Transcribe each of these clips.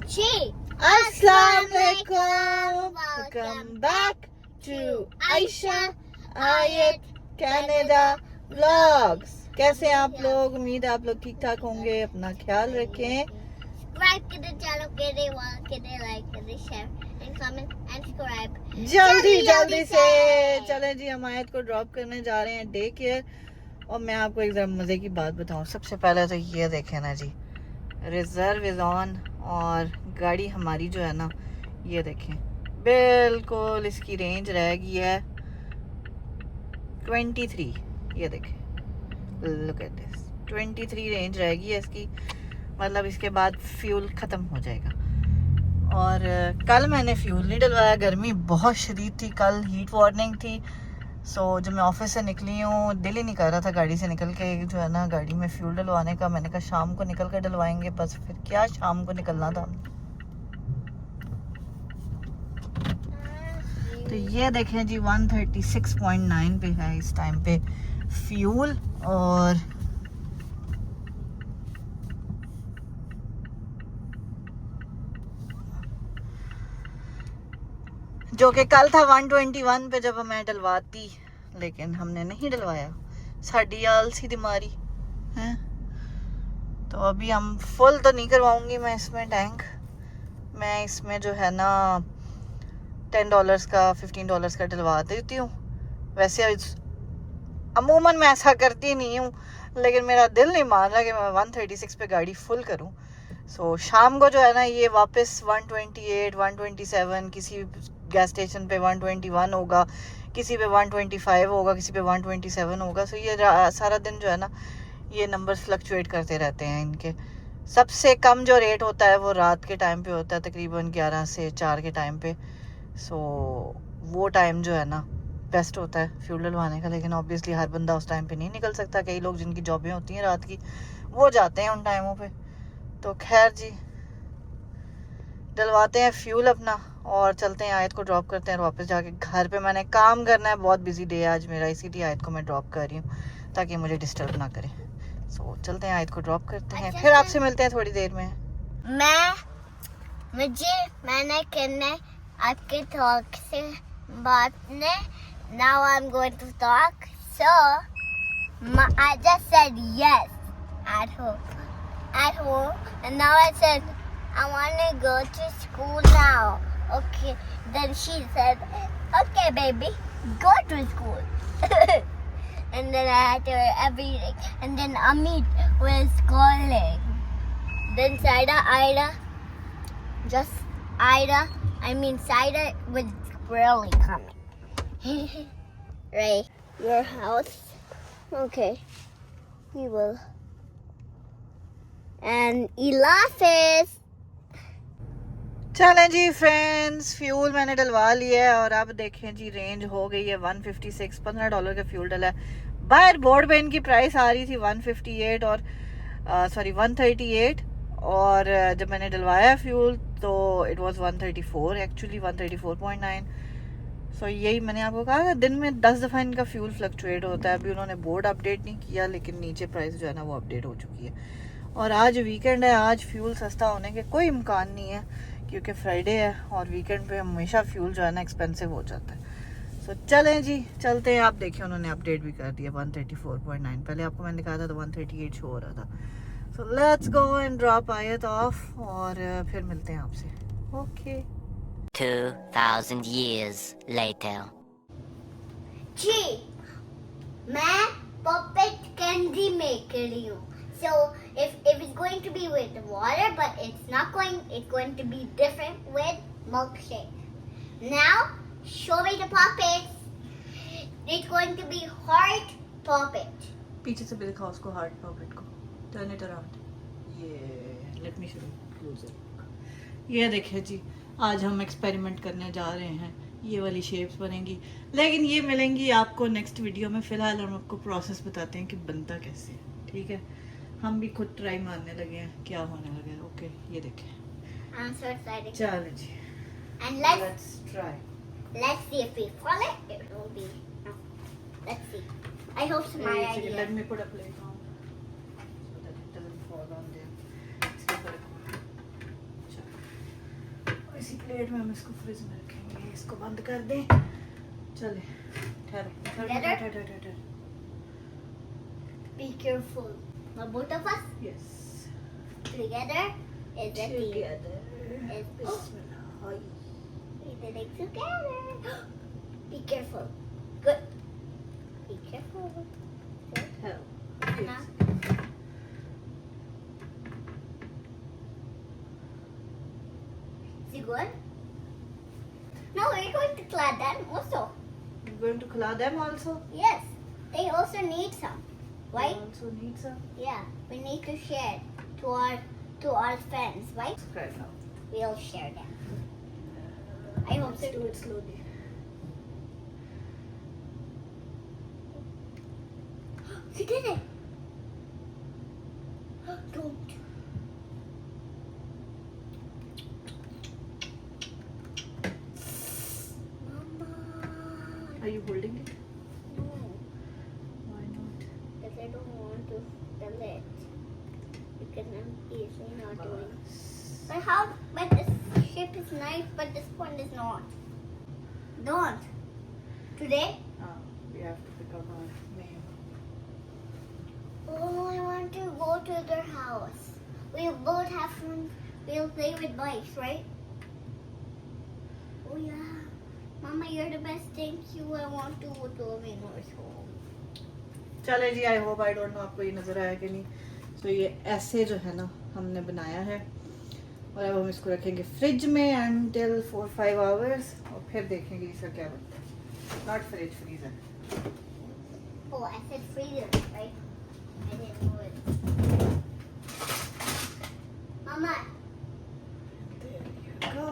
जी अस्सलाम वालेकुम, welcome back to Ayesha आयत कनाडा व्लॉग्स। कैसे हैं आप लोग? उम्मीद है आप लोग ठीक ठाक होंगे। अपना ख्याल रखें। सब्सक्राइब करें, चैनल करें, लाइक करें, share and comment and subscribe जल्दी से चलें जी, हम आयत को ड्रॉप करने जा रहे हैं डे केयर। और मैं आपको एक जरा मजे की बात बताऊं। सबसे पहले तो ये देखें ना जी, रिजर्व इज ऑन। और गाड़ी हमारी जो है ना, ये देखें बिल्कुल इसकी रेंज रह गई है 23। ये देखें, लुक एट दिस, 23 रेंज रह गई है इसकी। मतलब इसके बाद फ्यूल ख़त्म हो जाएगा। और कल मैंने फ्यूल नहीं डलवाया, गर्मी बहुत शदीद थी, कल हीट वार्निंग थी। सो जब मैं ऑफिस से निकली हूँ, दिल ही नहीं कर रहा था गाड़ी से निकल के जो है ना गाड़ी में फ्यूल डलवाने का। मैंने कहा शाम को निकल कर डलवाएंगे, बस फिर क्या शाम को निकलना था। तो ये देखें जी 136.9 पे है इस टाइम पे फ्यूल। और जो कि कल था 121 पे जब मैं डलवाती, लेकिन हमने नहीं डलवाया। साड़ी आलसी दिमारी है। तो अभी हम फुल तो नहीं करवाऊंगी मैं इसमें टैंक। मैं इसमें जो है ना $10 का $15 का डलवा देती हूँ। वैसे अमूमन मैं ऐसा करती नहीं हूँ, लेकिन मेरा दिल नहीं मान रहा कि मैं 136 पे गाड़ी फुल करूँ। सो शाम को जो है ना ये वापस 128 127, किसी गैस स्टेशन पे 121 होगा, किसी पे 125 होगा, किसी पे 127 होगा। सो ये सारा दिन जो है ना ये नंबर्स फ्लक्चुएट करते रहते हैं इनके। सबसे कम जो रेट होता है वो रात के टाइम पे होता है, तकरीबन 11 से 4 के टाइम पे। सो वो टाइम जो है ना बेस्ट होता है फ्यूल डलवाने का। लेकिन ऑब्वियसली हर बंदा उस टाइम पे नहीं निकल सकता। कई लोग जिनकी जॉबें होती हैं रात की, वो जाते हैं उन टाइमों पे। तो खैर जी, डलवाते हैं फ्यूल अपना और चलते हैं, आयत को ड्रॉप करते हैं। और वापस जाके घर पे मैंने काम करना है। बहुत बिजी डे है आज मेरा, इसीलिए आयत को मैं ड्रॉप कर रही हूँ ताकि मुझे डिस्टर्ब ना करे। सो चलते हैं, आयत को ड्रॉप करते हैं, फिर आपसे मिलते हैं थोड़ी देर में। मैंने करने आपके टॉक से बात ने। Now I'm going to talk. So I just said yes at home, and now I said I want to go to school now. Okay, then she said, okay baby, go to school. And then I had to wear everything, and then Amit was calling. Then Saida was really coming. Ray, your house? Okay, we will. And Elafis. चलें जी friends, fuel मैंने डलवा लिया है और अब देखें जी range हो गई है 156। $15 का फ्यूल डला है। बाहर बोर्ड पे इनकी प्राइस आ रही थी 158 और 138। और जब मैंने डलवाया फ्यूल तो इट वाज 134, एक्चुअली 134.9। सो यही मैंने आपको कहा था, दिन में 10 दफ़ा इनका फ्यूल फ्लक्चुएट होता है। अभी उन्होंने बोर्ड अपडेट नहीं किया, लेकिन नीचे प्राइस जो है ना वो अपडेट हो चुकी है। और आज वीकेंड है, आज फ्यूल सस्ता होने के कोई इम्कान नहीं है, क्योंकि फ्राइडे है और वीकेंड पे हमेशा फ्यूल जो है ना एक्सपेंसिव हो जाता है। सो चलें जी, चलते हैं। आप देखिए उन्होंने अपडेट भी कर दिया 134.9। पहले आपको मैंने दिखाया था तो 138 शो हो रहा था। So let's go and drop आयत ऑफ और फिर मिलते हैं आपसे। ओके। 2000 years later. Gee, मैं puppet candy make रही हूँ. So if it's going to be with water, but it's not going, it's going to be different with milkshake. Now, show me the puppets. It's going to be heart puppet. पीछे से भी दिखाओ उसको, heart pocket को। Turn it around. ये let me show you closer. ये देखिए जी, आज हम एक्सपेरिमेंट करने जा रहे हैं। ये वाली शेप्स बनेंगी, लेकिन ये मिलेंगी आपको नेक्स्ट वीडियो में। फिलहाल हम आपको प्रोसेस बताते हैं कि बनता कैसे है, ठीक है? हम भी खुद ट्राई मारने लगे हैं क्या होने लगे। ओके, ये देखें। I'm so excited. चलो जी, And let's try. let's see if we fall it. It will be. No. Let's see. I hope it's my idea. Let me put a plate on so that it doesn't fall on there. इसके ऊपर रखो। चलो। इसी plate में हम इसको fridge में रखेंगे। इसको बंद कर दें। चले ठहरो Together? ठहरो। Be careful. Now both of us yes together is a team. Together It's, Bismillah hi we did it together. Be careful. Good. Be careful. Good. ठहरो Now. Is it good? No, we're going to clad them also. going to khala them also? Yes, they also need some, They right? also need some. Yeah, we need to share to our friends, right? Right now. We'll share them. I hope Let's so. do it slowly. You did it. Don't. Mama. Are you holding it? No, Why not? because I don't want to spill it. Because I'm easily not doing. But how? But this shape is nice, but this one is not. Don't. Today? We have to pick up our name. Oh, I want to go to their house. We'll both have fun. We'll play with bikes, right? Oh yeah. Mama, you're the best. Thank you. I want to go to Aminor's home. चले जी, I hope I don't know आपको ये नजर आया कि नहीं। तो ये ऐसे जो है ना हमने बनाया है और अब हम इसको रखेंगे फ्रिज में until 4-5 hours और फिर देखेंगे इसका क्या बनता है। Not fridge, freezer. Oh, I said freezer, right? I didn't know it. Mama, There you go.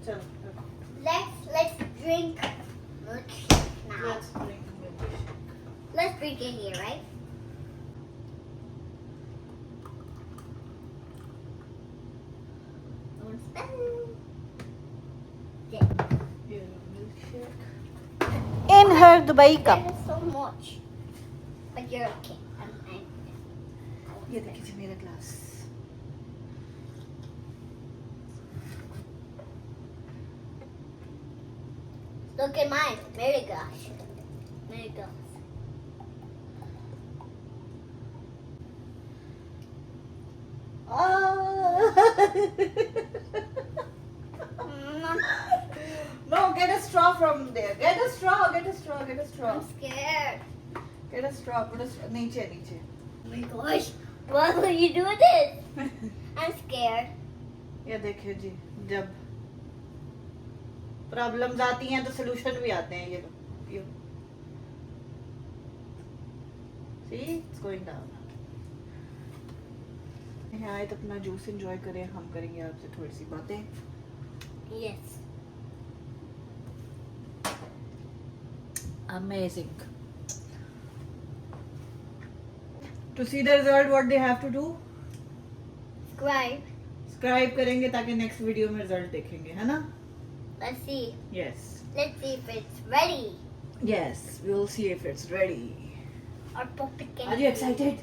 चलो रखो। let's drink milkshake now. Let's drink milkshake. Let's drink it here, right? Don't spill. Yeah. Here, milkshake. In her Dubai cup. That is so much. But you're okay. ये देखिए जी मेरा glass. Look at mine. Very gosh. Very gosh. No, get a straw from there. Get a straw. Get a straw. Get a straw. I'm scared. Get a straw. Put a straw. नीचे नीचे. Oh my gosh. Why will you do this? I'm scared. ये देखिए जी, जब problems आती हैं तो solution भी आते हैं। ये लो, ये see it's going down। यहाँ आए तो अपना जूस एंजॉय करें, हम करेंगे आपसे थोड़ी सी बातें। Yes. Amazing। To see the result, what they have to do? Subscribe. Subscribe करेंगे ताकि नेक्स्ट वीडियो में रिजल्ट देखेंगे, है ना? Let's see. Yes, Let's see if it's ready. yes, we'll see if it's ready। Our puppet can. Are you excited?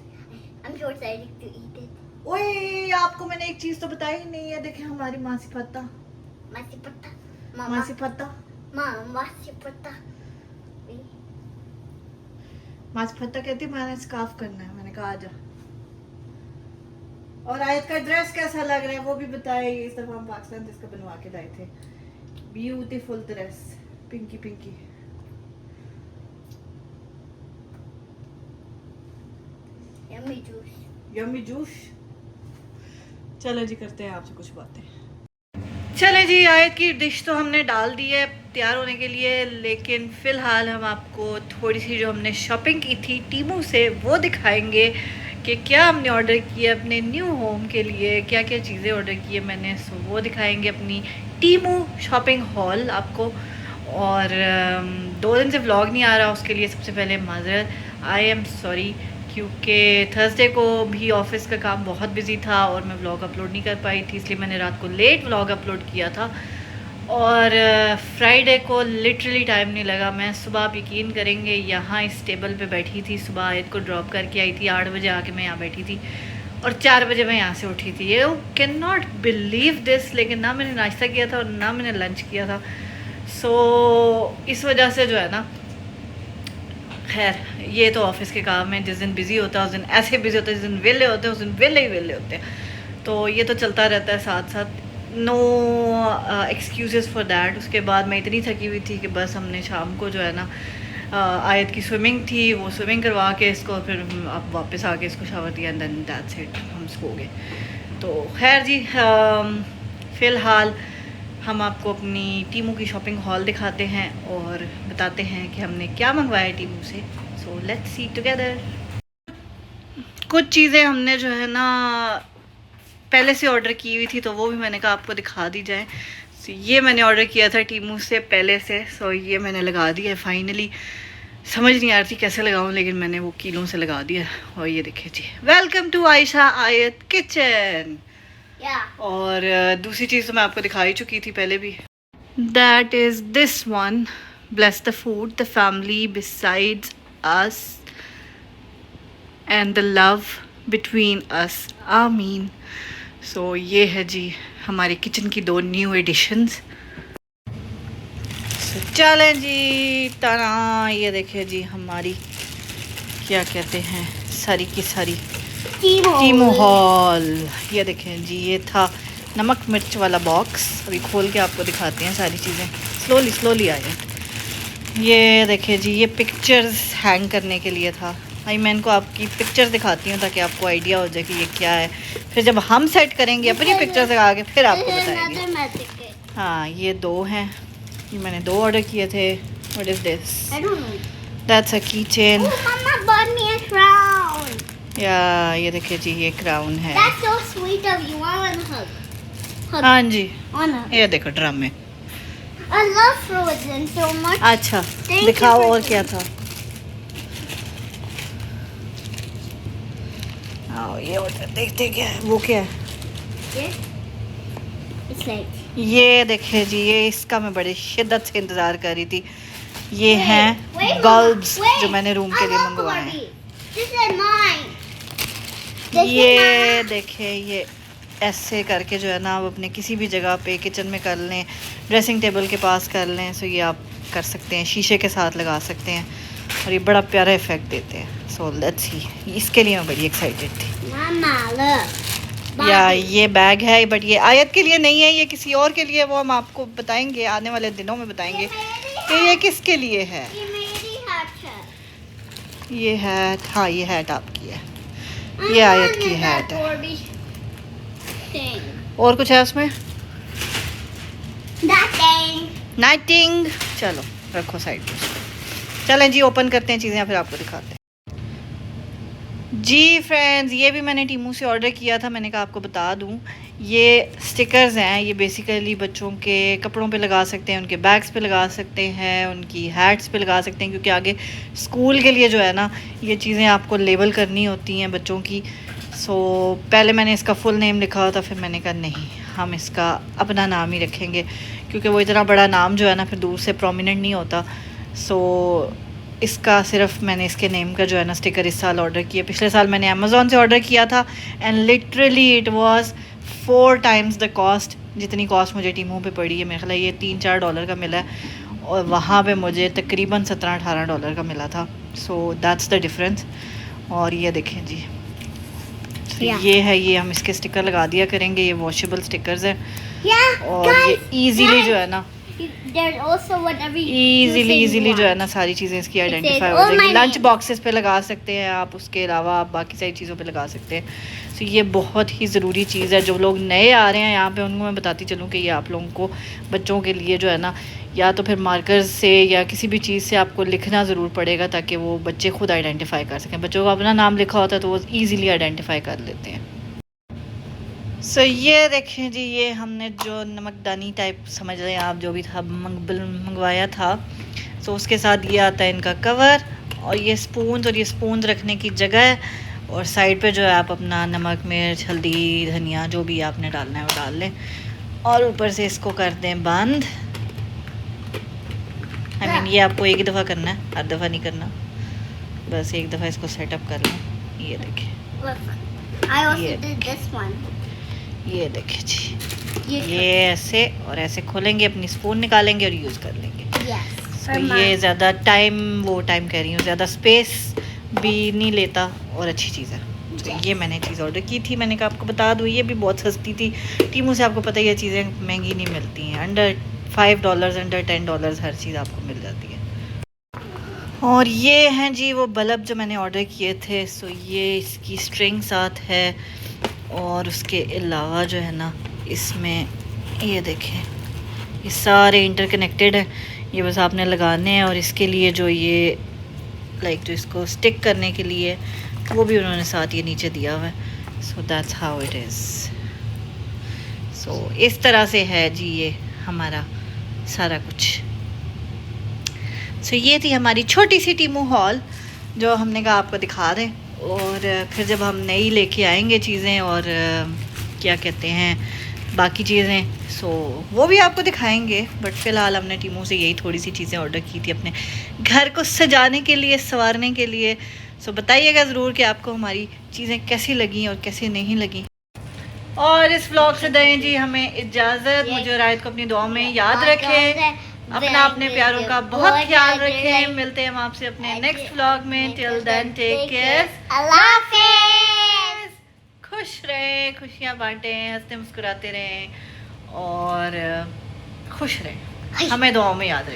I'm so excited to eat it. ओए, आपको मैंने एक चीज तो बताई ही नहीं है। देखिए हमारी मासी पत्ता, Masi pata. Mama. मासी पत्ता, Mama, masi pata. मासी पत्ता कहती मैंने स्कार्फ करना है। मैंने कहा आजा। और आयत का ड्रेस कैसा लग रहा है वो भी बताए। इस दफा हम पाकिस्तान से इसका बनवा के लाए थे। Beautiful dress, pinky pinky. Yummy juice. Yummy juice. चलो जी करते हैं आपसे कुछ बातें। चले जी, आयत की डिश तो हमने डाल दी है तैयार होने के लिए, लेकिन फ़िलहाल हम आपको थोड़ी सी जो हमने शॉपिंग की थी टीमू से वो दिखाएंगे कि क्या हमने ऑर्डर किया अपने न्यू होम के लिए, क्या क्या चीज़ें ऑर्डर की है मैंने। सो वो दिखाएंगे अपनी टीमू शॉपिंग हॉल आपको। और 2 दिन से व्लॉग नहीं आ रहा, उसके लिए सबसे पहले माजरत, आई एम सॉरी, क्योंकि थर्सडे को भी ऑफिस का काम बहुत बिजी था और मैं व्लॉग अपलोड नहीं कर पाई थी, इसलिए मैंने रात को लेट व्लॉग अपलोड किया था। और फ्राइडे को लिटरली टाइम नहीं लगा। मैं सुबह, आप यकीन करेंगे, यहाँ इस टेबल पे बैठी थी। सुबह आयत को ड्रॉप करके आई थी, 8 बजे आके मैं यहाँ बैठी थी और 4 बजे मैं यहाँ से उठी थी। ये कैन नॉट बिलीव दिस, लेकिन ना मैंने नाश्ता किया था और ना मैंने लंच किया था। सो इस वजह से जो है ना, खैर ये तो ऑफिस के काम है, जिस दिन बिज़ी होता है उस दिन ऐसे बिज़ी होता है, जिस दिन वेले होते हैं उस दिन वेले ही वेले होते हैं। तो ये तो चलता रहता है साथ साथ, नो एक्सक्यूज़ेस फॉर दैट। उसके बाद मैं इतनी थकी हुई थी कि बस हमने शाम को जो है ना, आयत की स्विमिंग थी, वो स्विमिंग करवा के इसको फिर अब वापस आके इसको शावर दिया, एंड देन दैट्स इट, हम सो गए। तो खैर जी, फ़िलहाल हम आपको अपनी टीमू की शॉपिंग हॉल दिखाते हैं और बताते हैं कि हमने क्या मंगवाया है टीमू से। So let's see together. कुछ चीज़ें हमने जो है ना पहले से ऑर्डर की हुई थी, तो वो भी मैंने कहा आपको दिखा दी जाए। सो ये मैंने ऑर्डर किया था टीमू से पहले से, सो ये मैंने लगा दिया है फाइनली। समझ नहीं आ रही थी कैसे लगाऊं, लेकिन मैंने वो कीलों से लगा दिया। और ये देखिए जी, वेलकम टू आयशा आयत किचन। और दूसरी चीज़ तो मैं आपको दिखा ही चुकी थी पहले भी, that is this one, bless the food, the family besides us and the love between us, आमीन। सो ये है जी हमारे किचन की 2 न्यू एडिशंस। चलें जी, तना ये देखिए जी हमारी क्या कहते हैं सारी की सारी टीमू हॉल। ये देखें जी, ये था नमक मिर्च वाला बॉक्स। अभी खोल के आपको दिखाते हैं सारी चीज़ें, स्लोली स्लोली आए। ये देखें जी, ये पिक्चर्स हैंग करने के लिए था। भाई मैं इनको आपकी पिक्चर दिखाती हूँ ताकि आपको आइडिया हो जाए कि ये क्या है। फिर जब हम सेट करेंगे अपनी पिक्चर्स लगा के फिर आपको बताएंगे। हाँ ये 2 हैं, ये मैंने 2 ऑर्डर किए थे। What is this? That's a की चेन। या ये देखिए जी, ये क्राउन है। That's so sweet of you. I want a hug. Hug. हाँ जी, Wanna hug. ये देखो ड्रम में। I love Frozen so much. अच्छा Thank दिखाओ you for और क्या था। आओ ये देखते क्या है, वो क्या है। Yeah. It's like. ये देखिए जी, ये इसका मैं बड़ी शिद्दत से इंतज़ार कर रही थी। ये हैं wait, बल्ब्स Mama, जो मैंने रूम के I लिए love मंगवाए हैं। Barbie. This is mine. This is ये mine. देखिए, ये ऐसे करके जो है ना आप अपने किसी भी जगह पे किचन में कर लें, ड्रेसिंग टेबल के पास कर लें। सो ये आप कर सकते हैं, शीशे के साथ लगा सकते हैं और ये बड़ा प्यारा इफेक्ट देते हैं। सो लेट्स सी, इसके लिए मैं बड़ी एक्साइटेड थी। Mama, look. या Barbie. ये बैग है, बट ये आयत के लिए नहीं है, ये किसी और के लिए। वो हम आपको बताएंगे आने वाले दिनों में, बताएंगे कि ये किसके लिए है। ये मेरी hat है। ये हैट, हाँ ये हैट आपकी है, I ये आयत की wanted हैट that है। Barbie thing. और कुछ है उसमें? That thing. नाइटिंग। चलो रखो साइड पे उसको। चलें जी, ओपन करते हैं चीज़ें फिर आपको दिखाते हैं। जी फ्रेंड्स, ये भी मैंने टीमू से ऑर्डर किया था। मैंने कहा आपको बता दूं, ये स्टिकर्स हैं। ये बेसिकली बच्चों के कपड़ों पे लगा सकते हैं, उनके बैग्स पे लगा सकते हैं, उनकी हैट्स पे लगा सकते हैं, क्योंकि आगे स्कूल के लिए जो है ना ये चीज़ें आपको लेबल करनी होती हैं बच्चों की। सो पहले मैंने इसका फुल नेम लिखा हुआ था, फिर मैंने कहा नहीं, हम इसका अपना नाम ही रखेंगे, क्योंकि वो इतना बड़ा नाम जो है ना फिर दूर से प्रोमिनेंट नहीं होता। सो इसका सिर्फ मैंने इसके नेम का जो है ना स्टिकर इस साल ऑर्डर किया। पिछले साल मैंने अमेज़ॉन से ऑर्डर किया था and literally it was 4 times the cost जितनी कॉस्ट मुझे टीमू पे पड़ी है। मेरे ख्याल ये $3-4 का मिला है और वहाँ पे मुझे तकरीबन $17-18 का मिला था। So that's the difference. और ये देखें जी, ये है, ये हम इसके स्टिकर लगा दिया करेंगे। ये वॉशेबल स्टिकर्स हैं Yeah. और ये ईजीली जो है ना There's also whatever you easily जो है want. ना सारी चीज़ें इसकी says, आइडेंटिफाई हो "Oh, जाएगी। my lunch name." बॉक्सेस पे लगा सकते हैं आप, उसके अलावा आप बाकी सारी चीज़ों पे लगा सकते हैं। सो ये बहुत ही ज़रूरी चीज़ है। जो लोग नए आ रहे हैं यहाँ पे उनको मैं बताती चलूँ कि ये आप लोगों को बच्चों के लिए जो है ना, या तो फिर मार्कर्स से या किसी भी चीज़ से आपको लिखना ज़रूर पड़ेगा, ताकि वो बच्चे खुद आइडेंटिफाई कर सकें। बच्चों को अपना नाम लिखा होता है तो वो ईज़िली आइडेंटिफाई कर लेते हैं। सो ये देखें जी, ये हमने जो नमकदानी टाइप समझ लें आप, जो भी था मंगवाया था। सो उसके साथ ये आता है इनका कवर और ये स्पून, और ये स्पून रखने की जगह है। और साइड पे जो है आप अपना नमक, मिर्च, हल्दी, धनिया जो भी आपने डालना है वो डाल लें। और ऊपर से इसको कर दें बंद। आई मीन ये आपको एक ही दफ़ा करना है, हर दफ़ा नहीं करना, बस एक दफ़ा इसको सेटअप कर लें। ये देखें, Look. I also Yeah. did this one. ये देखिए जी, You ये ऐसे और ऐसे खोलेंगे, अपनी स्पून निकालेंगे और यूज़ कर लेंगे। Yes. तो ये ज़्यादा टाइम कह रही हूँ, ज़्यादा स्पेस भी नहीं लेता और अच्छी चीज़ है। तो Yes. ये मैंने चीज़ ऑर्डर की थी, मैंने कहा आपको बता दूँ, ये भी बहुत सस्ती थी। टीमू से आपको पता ही है चीज़ें महंगी नहीं मिलती हैं, अंडर $5 अंडर $10 हर चीज़ आपको मिल जाती है। और ये हैं जी वो बल्ब जो मैंने ऑर्डर किए थे। सो ये इसकी स्ट्रिंग साथ है और उसके अलावा जो है ना इसमें ये देखें, ये सारे इंटरकनेक्टेड है। ये बस आपने लगाने हैं और इसके लिए जो ये जो इसको स्टिक करने के लिए वो भी उन्होंने साथ ये नीचे दिया हुआ है। So that's how it is. So इस तरह से है जी ये हमारा सारा कुछ। सो ये थी हमारी छोटी सी टीमू हॉल जो हमने कहा आपको दिखा दें, और फिर जब हम नई लेके आएंगे चीज़ें और क्या कहते हैं बाकी चीज़ें, सो वो भी आपको दिखाएंगे। बट फ़िलहाल हमने टीमू से यही थोड़ी सी चीज़ें ऑर्डर की थी अपने घर को सजाने के लिए, संवारने के लिए। सो बताइएगा ज़रूर कि आपको हमारी चीज़ें कैसी लगी और कैसी नहीं लगी। और इस व्लॉग से दें जी हमें इजाज़त। मुझे और आयत को अपनी दुआ में याद रखें, अपना अपने प्यारों का बहुत ख्याल रखें। मिलते हैं हम आपसे अपने नेक्स्ट व्लॉग में। टिल देन टेक केयर, अल्लाह हाफिज़। खुश रहें, खुशियाँ बांटें, हंसते मुस्कुराते रहें और खुश रहें। हमें दुआओं में याद रखें।